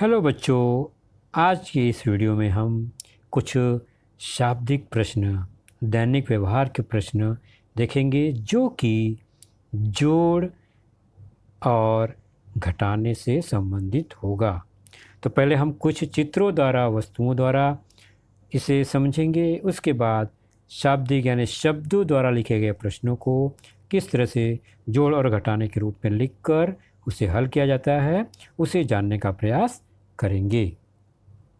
Hello बच्चों, आज की इस वीडियो में हम कुछ शाब्दिक प्रश्न, दैनिक व्यवहार के प्रश्न देखेंगे जो कि जोड़ और घटाने से संबंधित होगा। तो पहले हम कुछ चित्रों द्वारा, वस्तुओं द्वारा इसे समझेंगे। उसके बाद शाब्दिक यानी शब्दों द्वारा लिखे गए प्रश्नों को किस तरह से जोड़ और घटाने के रूप में लिखकर उसे हल किया जाता है, उसे जानने का प्रयास करेंगे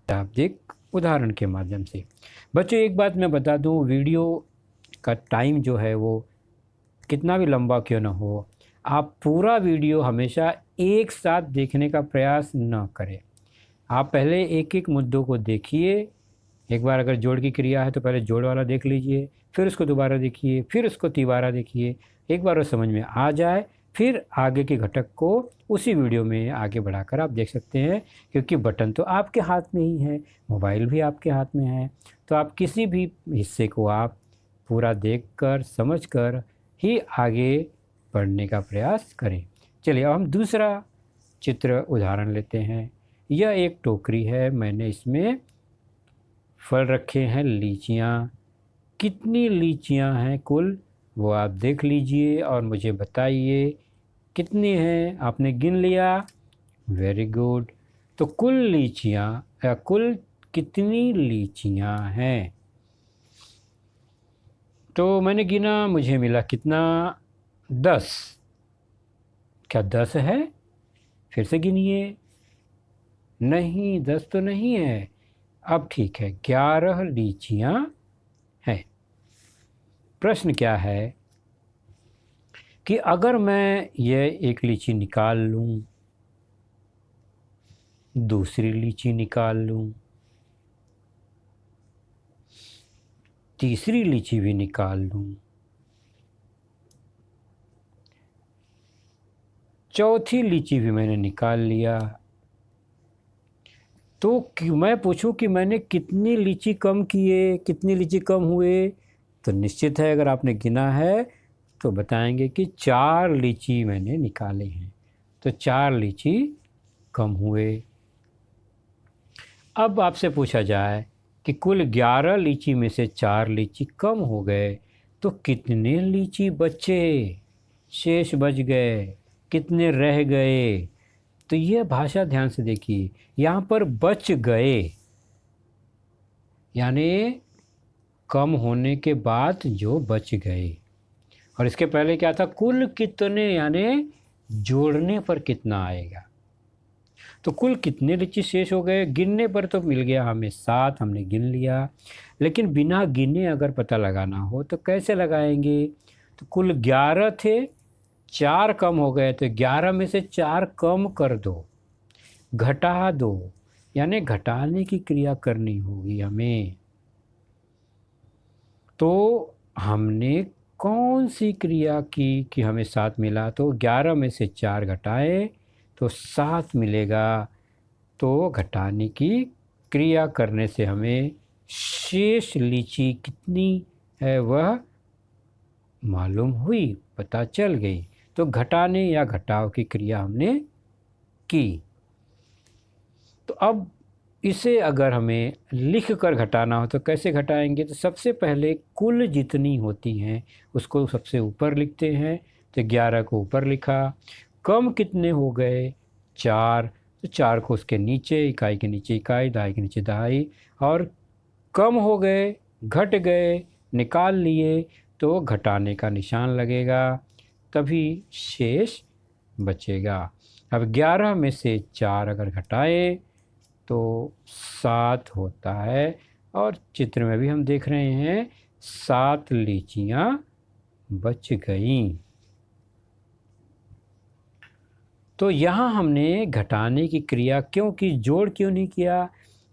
शाब्दिक उदाहरण के माध्यम से। बच्चों, एक बात मैं बता दूं, वीडियो का टाइम जो है वो कितना भी लंबा क्यों ना हो, आप पूरा वीडियो हमेशा एक साथ देखने का प्रयास न करें। आप पहले एक एक मुद्दों को देखिए। एक बार अगर जोड़ की क्रिया है तो पहले जोड़ वाला देख लीजिए, फिर उसको दोबारा देखिए, फिर उसको तिबारा देखिए। एक बार वो समझ में आ जाए फिर आगे के घटक को उसी वीडियो में आगे बढ़ाकर आप देख सकते हैं, क्योंकि बटन तो आपके हाथ में ही है, मोबाइल भी आपके हाथ में है। तो आप किसी भी हिस्से को आप पूरा देखकर समझकर ही आगे बढ़ने का प्रयास करें। चलिए, अब हम दूसरा चित्र उदाहरण लेते हैं। यह एक टोकरी है, मैंने इसमें फल रखे हैं, लीचियाँ। कितनी लीचियाँ हैं कुल, वो आप देख लीजिए और मुझे बताइए कितनी हैं। आपने गिन लिया, वेरी गुड। तो कुल लीचियाँ या कुल कितनी लीचियाँ हैं? तो मैंने गिना, मुझे मिला कितना? 10। क्या 10 है? फिर से गिनिए। नहीं, 10 तो नहीं है। अब ठीक है, 11 लीचियाँ हैं। प्रश्न क्या है कि अगर मैं यह एक लीची निकाल लूँ, दूसरी लीची निकाल लूँ, तीसरी लीची भी निकाल लूँ, चौथी लीची भी मैंने निकाल लिया, तो मैं पूछूं कि मैंने कितनी लीची कम किए, कितनी लीची कम हुए? तो निश्चित है, अगर आपने गिना है तो बताएंगे कि 4 लीची मैंने निकाले हैं, तो 4 लीची कम हुए। अब आपसे पूछा जाए कि कुल 11 लीची में से 4 लीची कम हो गए, तो कितने लीची बचे, शेष बच गए, कितने रह गए? तो यह भाषा ध्यान से देखिए, यहाँ पर बच गए यानी कम होने के बाद जो बच गए, और इसके पहले क्या था, कुल कितने यानी जोड़ने पर कितना आएगा। तो कुल कितने लीची शेष हो गए, गिनने पर तो मिल गया हमें 7, हमने गिन लिया। लेकिन बिना गिने अगर पता लगाना हो तो कैसे लगाएंगे? तो कुल 11 थे, 4 कम हो गए, तो 11 में से 4 कम कर दो, घटा दो, यानी घटाने की क्रिया करनी होगी हमें। तो हमने कौन सी क्रिया की कि हमें 7 मिला? तो 11 में से 4 घटाए तो 7 मिलेगा। तो घटाने की क्रिया करने से हमें शेष लीची कितनी है वह मालूम हुई, पता चल गई। तो घटाने या घटाव की क्रिया हमने की। तो अब इसे अगर हमें लिख कर घटाना हो तो कैसे घटाएंगे? तो सबसे पहले कुल जितनी होती हैं उसको सबसे ऊपर लिखते हैं, तो 11 को ऊपर लिखा। कम कितने हो गए? 4, तो 4 को उसके नीचे, इकाई के नीचे इकाई, दहाई के नीचे दहाई। और कम हो गए, घट गए, निकाल लिए, तो घटाने का निशान लगेगा, तभी शेष बचेगा। अब 11 में से 4 अगर घटाए तो 7 होता है, और चित्र में भी हम देख रहे हैं 7 लीचियाँ बच गईं। तो यहाँ हमने घटाने की क्रिया क्यों की, जोड़ क्यों नहीं किया?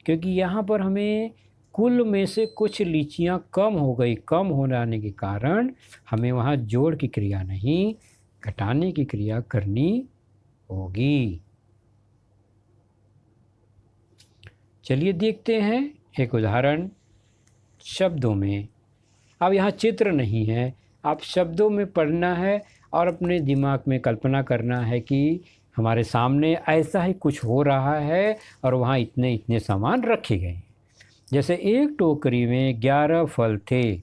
क्योंकि यहाँ पर हमें कुल में से कुछ लीचियाँ कम हो गई, कम होने के कारण हमें वहाँ जोड़ की क्रिया नहीं, घटाने की क्रिया करनी होगी। चलिए देखते हैं एक उदाहरण शब्दों में। अब यहाँ चित्र नहीं है, आप शब्दों में पढ़ना है और अपने दिमाग में कल्पना करना है कि हमारे सामने ऐसा ही कुछ हो रहा है और वहाँ इतने इतने सामान रखे गए हैं। जैसे एक टोकरी में 11 फल थे,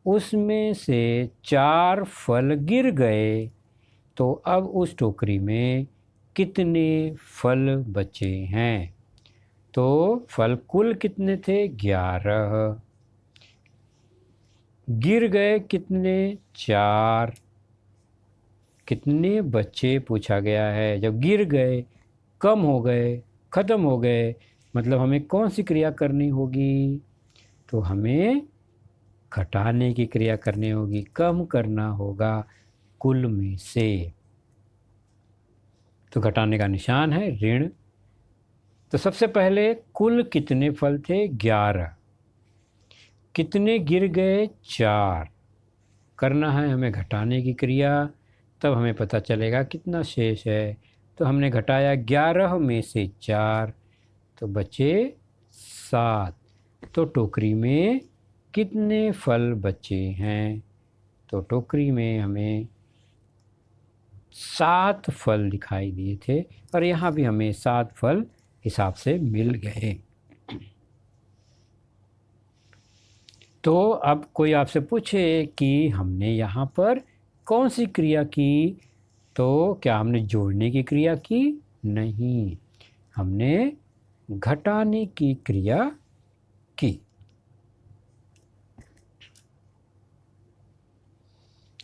उसमें से 4 फल गिर गए, तो अब उस टोकरी में कितने फल बचे हैं? तो फल कुल कितने थे? 11। गिर गए कितने? 4। कितने बचे पूछा गया है। जब गिर गए, कम हो गए, ख़त्म हो गए, मतलब हमें कौन सी क्रिया करनी होगी? तो हमें घटाने की क्रिया करनी होगी, कम करना होगा कुल में से। तो घटाने का निशान है ऋण। तो सबसे पहले कुल कितने फल थे? 11। कितने गिर गए? 4। करना है हमें घटाने की क्रिया, तब हमें पता चलेगा कितना शेष है। तो हमने घटाया 11 में से 4, तो बचे 7। तो टोकरी में कितने फल बचे हैं? तो टोकरी में हमें 7 फल दिखाई दिए थे और यहाँ भी हमें 7 फल हिसाब से मिल गए। तो अब कोई आपसे पूछे कि हमने यहाँ पर कौन सी क्रिया की, तो क्या हमने जोड़ने की क्रिया की? नहीं, हमने घटाने की क्रिया की।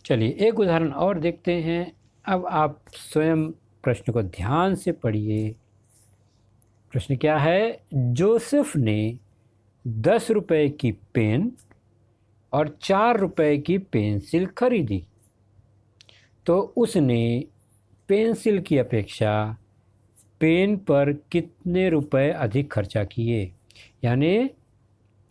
चलिए एक उदाहरण और देखते हैं। अब आप स्वयं प्रश्न को ध्यान से पढ़िए। प्रश्न क्या है? जोसेफ ने 10 रुपए की पेन और 4 रुपए की पेंसिल खरीदी, तो उसने पेंसिल की अपेक्षा पेन पर कितने रुपए अधिक खर्चा किए? यानी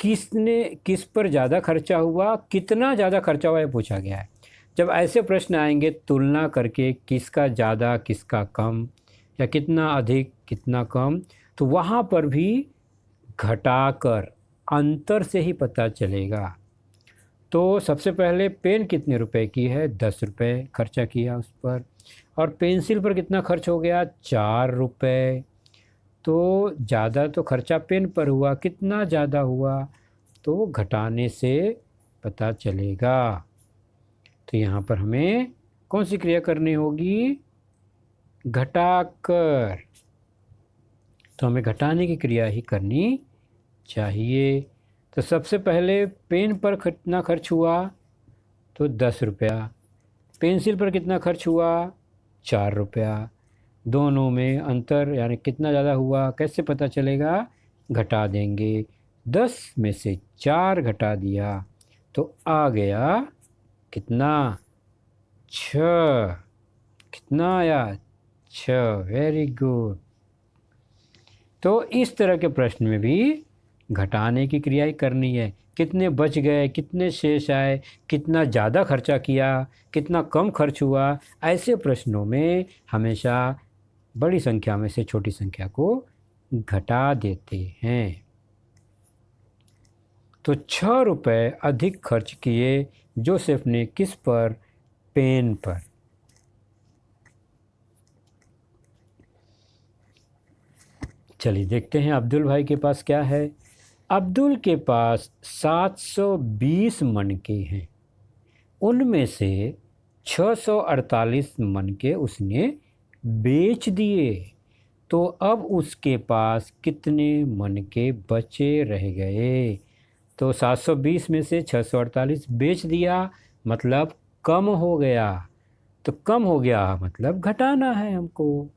किस पर ज़्यादा खर्चा हुआ, कितना ज़्यादा खर्चा हुआ, ये पूछा गया है। जब ऐसे प्रश्न आएंगे तुलना करके किसका ज़्यादा किसका कम, या कितना अधिक कितना कम, तो वहाँ पर भी घटाकर अंतर से ही पता चलेगा। तो सबसे पहले पेन कितने रुपए की है? 10 रुपये खर्चा किया उस पर, और पेंसिल पर कितना खर्च हो गया? 4 रुपये। तो ज़्यादा तो खर्चा पेन पर हुआ, कितना ज़्यादा हुआ? तो घटाने से पता चलेगा। तो यहाँ पर हमें कौन सी क्रिया करनी होगी? घटाकर। तो हमें घटाने की क्रिया ही करनी चाहिए। तो सबसे पहले पेन पर कितना खर्च हुआ? तो 10 रुपया। पेंसिल पर कितना खर्च हुआ? 4 रुपया। दोनों में अंतर यानी कितना ज़्यादा हुआ, कैसे पता चलेगा? घटा देंगे। 10 में से 4 घटा दिया तो आ गया कितना? 6। कितना आया? 6। Very good. तो इस तरह के प्रश्न में भी घटाने की क्रिया ही करनी है। कितने बच गए, कितने शेष आए, कितना ज़्यादा खर्चा किया, कितना कम खर्च हुआ, ऐसे प्रश्नों में हमेशा बड़ी संख्या में से छोटी संख्या को घटा देते हैं। तो 6 रुपये अधिक खर्च किए जोसेफ ने किस पर? पेन पर। चलिए देखते हैं अब्दुल भाई के पास क्या है। अब्दुल के पास 720 मनके हैं, उनमें से 648 मनके उसने बेच दिए, तो अब उसके पास कितने मनके बचे रह गए? तो 720 में से 648 बेच दिया, मतलब कम हो गया। तो कम हो गया मतलब घटाना है हमको।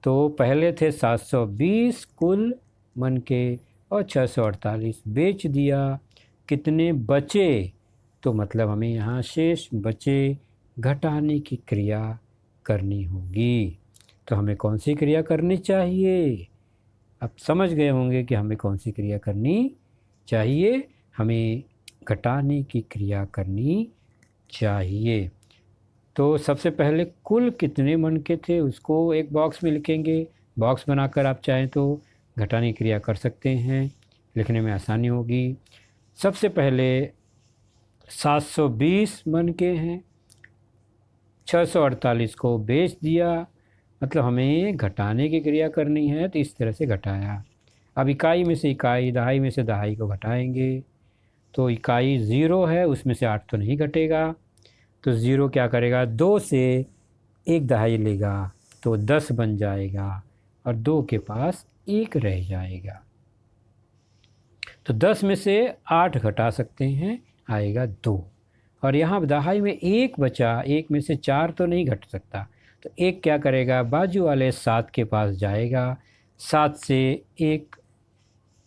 तो पहले थे 720 कुल मनके और 648 बेच दिया, कितने बचे? तो मतलब हमें यहाँ शेष बचे घटाने की क्रिया करनी होगी। तो हमें कौन सी क्रिया करनी चाहिए? अब समझ गए होंगे कि हमें कौन सी क्रिया करनी चाहिए। हमें घटाने की क्रिया करनी चाहिए। तो सबसे पहले कुल कितने मनके थे उसको एक बॉक्स में लिखेंगे। बॉक्स बनाकर आप चाहें तो घटाने की क्रिया कर सकते हैं, लिखने में आसानी होगी। सबसे पहले 720 मनके हैं, 648 को बेच दिया, मतलब हमें घटाने की क्रिया करनी है, तो इस तरह से घटाया। अब इकाई में से इकाई, दहाई में से दहाई को घटाएंगे, तो इकाई 0 है, उसमें से 8 तो नहीं घटेगा, तो 0 क्या करेगा, 2 से 1 दहाई लेगा तो 10 बन जाएगा, और 2 के पास 1 रह जाएगा। तो 10 में से 8 घटा सकते हैं, आएगा 2। और यहाँ दहाई में 1 बचा, 1 में से 4 तो नहीं घट सकता, तो 1 क्या करेगा, बाजू वाले 7 के पास जाएगा, 7 से 1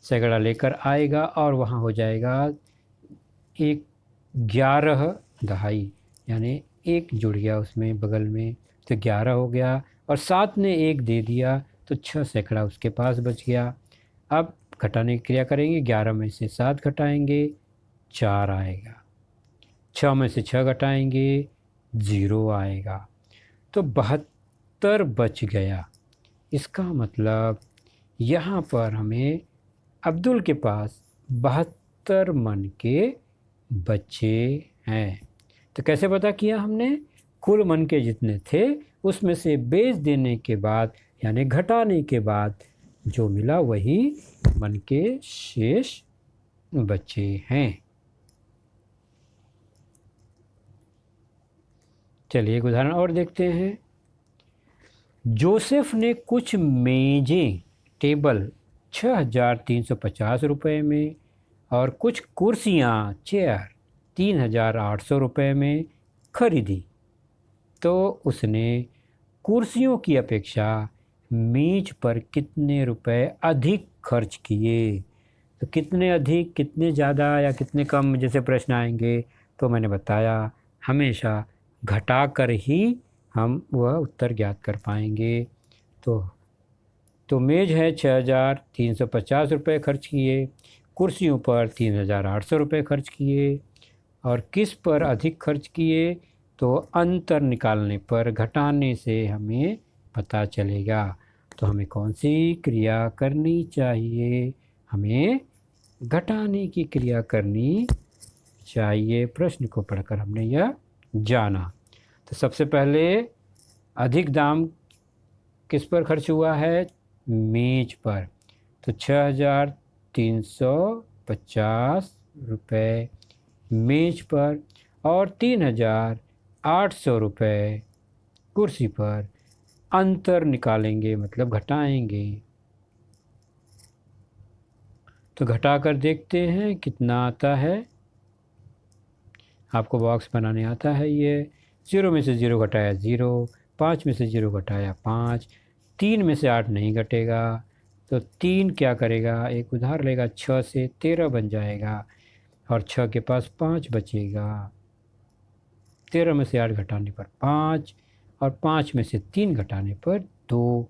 सैकड़ा लेकर आएगा, और वहाँ हो जाएगा 11 दहाई, यानी 1 जुड़ गया उसमें बगल में, तो 11 हो गया, और 7 ने 1 दे दिया, तो 6 सैकड़ा उसके पास बच गया। अब घटाने की क्रिया करेंगे, 11 में से 7 घटाएंगे, 4 आएगा, 6 में से 6 घटाएंगे, 0 आएगा, तो 72 बच गया। इसका मतलब यहाँ पर हमें अब्दुल के पास 72 मन के बच्चे हैं। तो कैसे पता किया हमने, कुल मन के जितने थे उसमें से बेच देने के बाद, यानी घटाने के बाद जो मिला वही मन के शेष बचे हैं। चलिए एक उदाहरण और देखते हैं। जोसेफ ने कुछ मेजें, टेबल 6,350 रुपये में, और कुछ कुर्सियाँ, चेयर 3,800 रुपये में खरीदी। तो उसने कुर्सियों की अपेक्षा मेज पर कितने रुपए अधिक खर्च किए। तो कितने अधिक, कितने ज़्यादा या कितने कम जैसे प्रश्न आएंगे, तो मैंने बताया हमेशा घटाकर ही हम वह उत्तर ज्ञात कर पाएंगे। तो मेज है 6,350 रुपये खर्च किए, कुर्सियों पर 3,800 रुपये खर्च किए, और किस पर अधिक खर्च किए, तो अंतर निकालने पर, घटाने से हमें पता चलेगा। तो हमें कौन सी क्रिया करनी चाहिए, हमें घटाने की क्रिया करनी चाहिए। प्रश्न को पढ़कर हमने यह जाना। तो सबसे पहले अधिक दाम किस पर खर्च हुआ है, मेज पर, तो 6,350 रुपये मेज पर, और 3,800 रुपये कुर्सी पर। अंतर निकालेंगे मतलब घटाएंगे, तो घटाकर देखते हैं कितना आता है। आपको बॉक्स बनाने आता है ये। 0 में से 0 घटाया 0, 5 में से 0 घटाया 5, 3 में से 8 नहीं घटेगा, तो 3 क्या करेगा, एक उधार लेगा, 6 से 13 बन जाएगा, और 6 के पास 5 बचेगा। 13 में से 8 घटाने पर 5, और 5 में से 3 घटाने पर 2।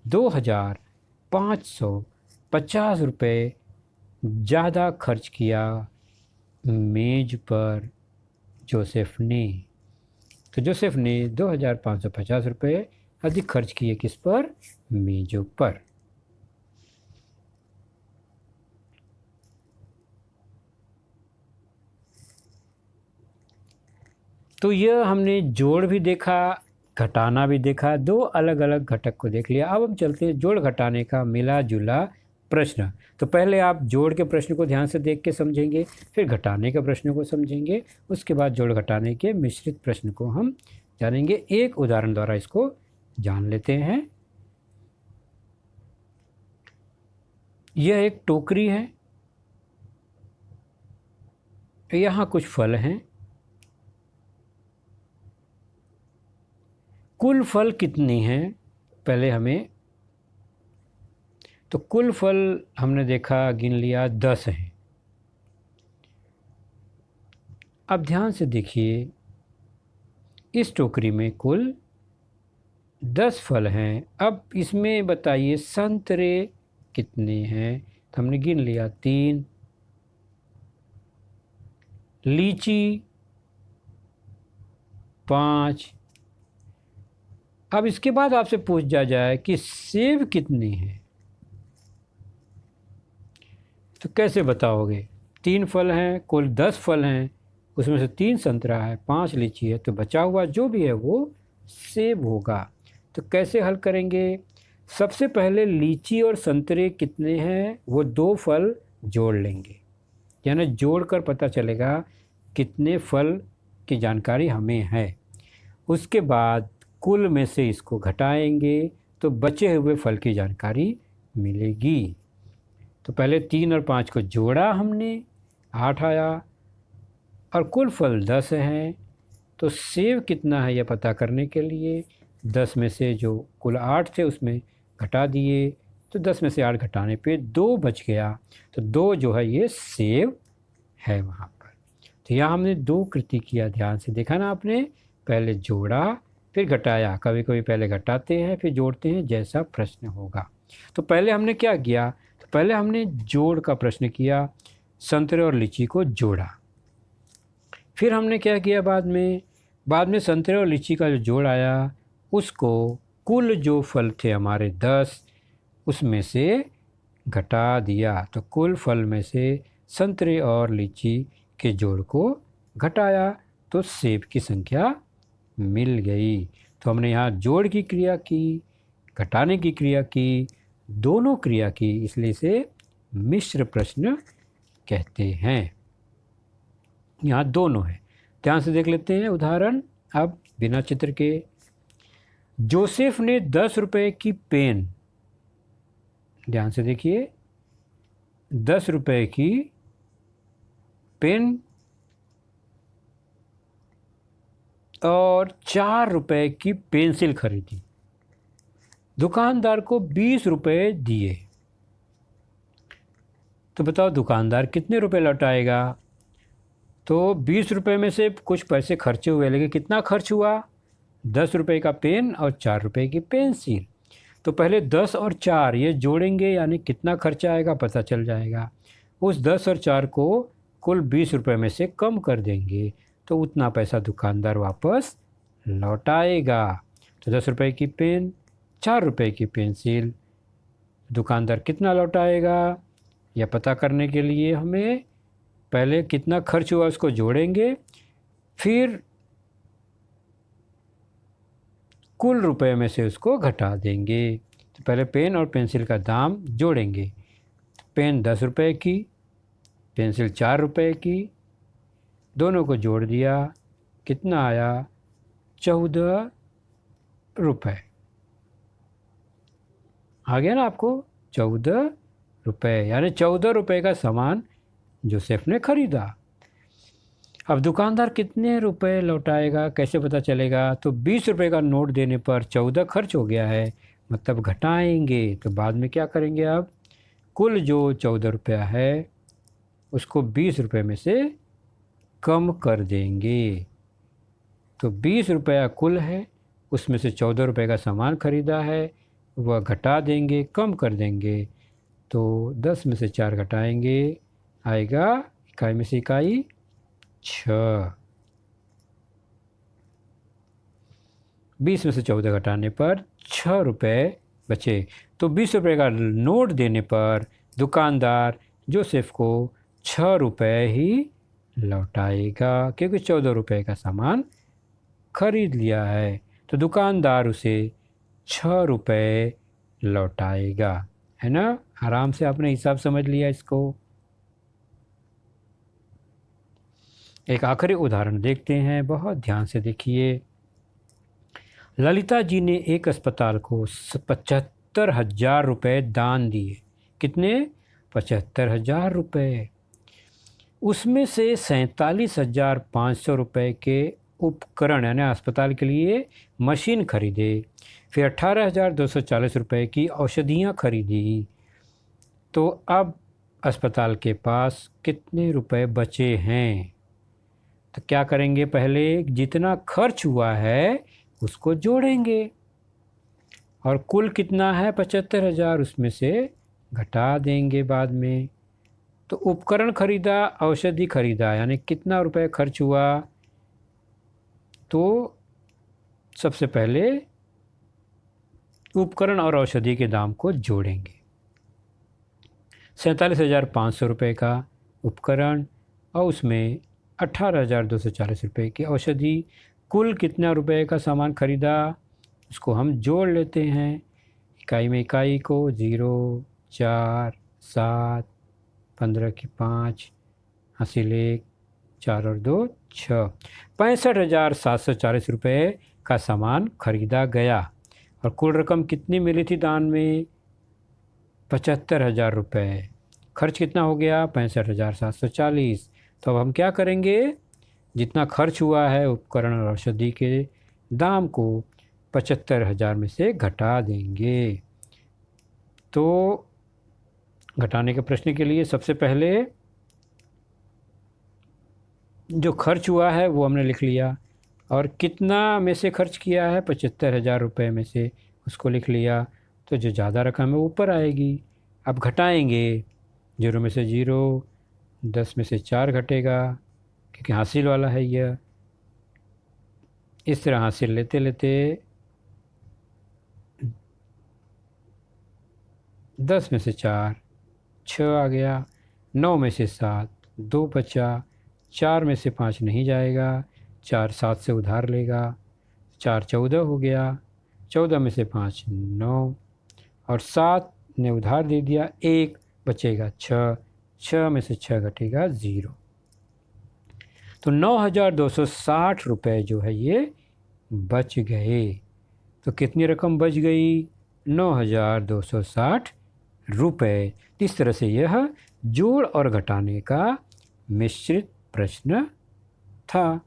2,550 रुपये ज़्यादा खर्च किया मेज पर जोसेफ ने। तो जोसेफ ने 2,550 रुपये अधिक खर्च किए किस पर, मेजों पर। तो यह हमने जोड़ भी देखा, घटाना भी देखा, 2 अलग अलग घटक को देख लिया। अब हम चलते हैं जोड़ घटाने का मिला जुला प्रश्न। तो पहले आप जोड़ के प्रश्न को ध्यान से देख के समझेंगे, फिर घटाने के प्रश्न को समझेंगे, उसके बाद जोड़ घटाने के मिश्रित प्रश्न को हम जानेंगे। एक उदाहरण द्वारा इसको जान लेते हैं। यह एक टोकरी है, यहाँ कुछ फल हैं। कुल फल कितने हैं, पहले हमें, तो कुल फल हमने देखा, गिन लिया 10 हैं। अब ध्यान से देखिए, इस टोकरी में कुल 10 फल हैं। अब इसमें बताइए संतरे कितने हैं, तो हमने गिन लिया 3, लीची 5। अब इसके बाद आपसे पूछा जाए कि सेब कितने हैं, तो कैसे बताओगे। 3 फल हैं, कुल 10 फल हैं, उसमें से 3 संतरा है, 5 लीची है, तो बचा हुआ जो भी है वो सेब होगा। तो तो कैसे हल करेंगे? सबसे पहले लीची और संतरे कितने हैं वो 2 फल जोड़ लेंगे, यानी जोड़कर पता चलेगा कितने फल की जानकारी हमें है। उसके बाद कुल में से इसको घटाएंगे तो बचे हुए फल की जानकारी मिलेगी। तो पहले 3 और 5 को जोड़ा हमने, 8 आया, और कुल फल 10 हैं। तो सेब कितना है यह पता करने के लिए 10 में से जो कुल 8 थे उसमें घटा दिए, तो 10 में से 8 घटाने पे 2 बच गया। तो 2 जो है ये सेब है वहाँ पर। तो यहाँ हमने 2 कृति किया, ध्यान से देखा ना आपने, पहले जोड़ा फिर घटाया। कभी कभी पहले घटाते हैं फिर जोड़ते हैं, जैसा प्रश्न होगा। तो पहले हमने क्या किया? तो पहले हमने जोड़ का प्रश्न किया, संतरे और लीची को जोड़ा। फिर हमने क्या किया बाद में संतरे और लीची का जो जोड़ आया उसको कुल जो फल थे हमारे 10 उसमें से घटा दिया। तो कुल फल में से संतरे और लीची के जोड़ को घटाया तो सेब की संख्या मिल गई। तो हमने यहाँ जोड़ की क्रिया की, घटाने की क्रिया की, दोनों क्रिया की, इसलिए इसे मिश्र प्रश्न कहते हैं। यहाँ दोनों है। ध्यान से देख लेते हैं उदाहरण अब बिना चित्र के। जोसेफ ने 10 रुपए की पेन, ध्यान से देखिए, 10 रुपए की पेन और 4 रुपए की पेंसिल खरीदी। दुकानदार को 20 रुपए दिए। तो बताओ दुकानदार कितने रुपए लौटाएगा? तो 20 रुपए में से कुछ पैसे खर्चे हुए, लेकिन कितना खर्च हुआ? 10 रुपए का पेन और 4 रुपए की पेंसिल। तो पहले 10 और 4 ये जोड़ेंगे, यानी कितना खर्चा आएगा पता चल जाएगा। उस 10 और 4 को कुल 20 रुपए में से कम कर देंगे तो उतना पैसा दुकानदार वापस लौटाएगा। तो 10 रुपए की पेन, 4 रुपए की पेंसिल, दुकानदार कितना लौटाएगा? यह पता करने के लिए हमें पहले कितना खर्च हुआ उसको जोड़ेंगे, फिर कुल रुपए में से उसको घटा देंगे। तो पहले पेन और पेंसिल का दाम जोड़ेंगे। पेन 10 रुपए की, पेंसिल 4 रुपए की, दोनों को जोड़ दिया, कितना आया? 14 रुपए। आ गया ना आपको? 14 रुपए, यानी 14 रुपए का सामान जोसेफ ने खरीदा। अब दुकानदार कितने रुपए लौटाएगा कैसे पता चलेगा? तो 20 रुपए का नोट देने पर 14 खर्च हो गया है, मतलब घटाएंगे। तो बाद में क्या करेंगे? अब कुल जो 14 रुपया है उसको 20 रुपए में से कम कर देंगे। तो 20 रुपया कुल है, उसमें से 14 रुपए का सामान खरीदा है, वह घटा देंगे, कम कर देंगे। तो 10 में से 4 घटाएंगे, आएगा इकाई में से इकाई 6। 20 में से 14 घटाने पर 6 रुपये बचे। तो 20 रुपये का नोट देने पर दुकानदार जोसेफ को 6 रुपये ही लौटाएगा, क्योंकि 14 रुपये का सामान खरीद लिया है। तो दुकानदार उसे 6 रुपये लौटाएगा, है ना? आराम से आपने हिसाब समझ लिया इसको। एक आखिरी उदाहरण देखते हैं, बहुत ध्यान से देखिए। ललिता जी ने एक अस्पताल को 75,000 रुपये दान दिए। कितने? 75,000 रुपये। उसमें से 47,500 रुपये के उपकरण यानी अस्पताल के लिए मशीन खरीदे। फिर 18,240 रुपये की औषधियाँ खरीदी। तो अब अस्पताल के पास कितने रुपए बचे हैं? तो क्या करेंगे? पहले जितना खर्च हुआ है उसको जोड़ेंगे, और कुल कितना है? 75,000, उसमें से घटा देंगे बाद में। तो उपकरण खरीदा, औषधि खरीदा, यानी कितना रुपए खर्च हुआ? तो सबसे पहले उपकरण और औषधि के दाम को जोड़ेंगे। 47,500 रुपये का उपकरण और उसमें 18,240 रुपये की औषधि, कुल कितना रुपए का सामान खरीदा? उसको हम जोड़ लेते हैं। इकाई में इकाई को 0, 4, 7, 15 की 5, हासिल 1, 4 और 2 6, 65,740 रुपये का सामान खरीदा गया। और कुल रकम कितनी मिली थी दान में? 75,000 रुपये। खर्च कितना हो गया? 65,740। तो अब हम क्या करेंगे? जितना खर्च हुआ है उपकरण और औषधि के दाम को 75,000 में से घटा देंगे। तो घटाने के प्रश्न के लिए सबसे पहले जो खर्च हुआ है वो हमने लिख लिया, और कितना में से खर्च किया है? 75,000 रुपये में से उसको लिख लिया। तो जो ज़्यादा रकम है ऊपर आएगी। अब घटाएंगे, 0 में से 0, 10 में से 4 घटेगा क्योंकि हासिल वाला है यह। इस तरह हासिल लेते लेते 10 में से 4, 6 आ गया, 9 में से 7, 2 बचा, 4 में से 5 नहीं जाएगा, 4 7 से उधार लेगा, 4 14 हो गया, 14 में से 5 9, और 7 ने उधार दे दिया, 1 बचेगा 6, 6 में से 6 घटेगा 0। तो 9,260 रुपये जो है ये बच गए। तो कितनी रकम बच गई? 9,260 रुपये। इस तरह से यह जोड़ और घटाने का मिश्रित प्रश्न था।